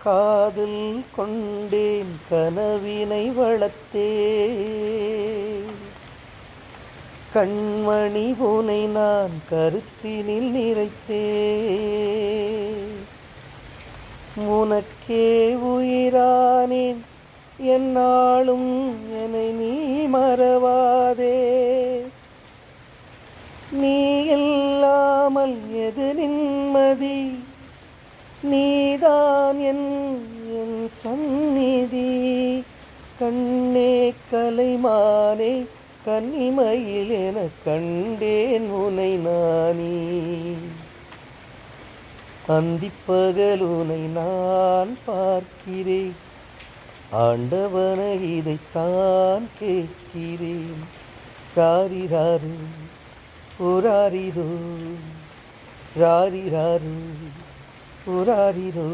காதல் கொண்டேன் கனவினை வளர்த்தேன் கண்மணி உனை நான் கருத்தினில் நிறைத்தேன் உனக்கே உயிரானேன் என்னாலும் என்னை நீ மறவாதே நீ இல்லாமல் எது நிம்மதி நீதான் என் சந்நிதி கண்ணே கலைமானே கன்னிமையில் என கண்டேன் உனை நானே அந்திப்பகல் உனை நான் பார்க்கிறேன் ஆண்டவனை இதைத்தான் கேட்கிறேன் ராரிராரு ராரிரோ ராரிராரு ராரிரோ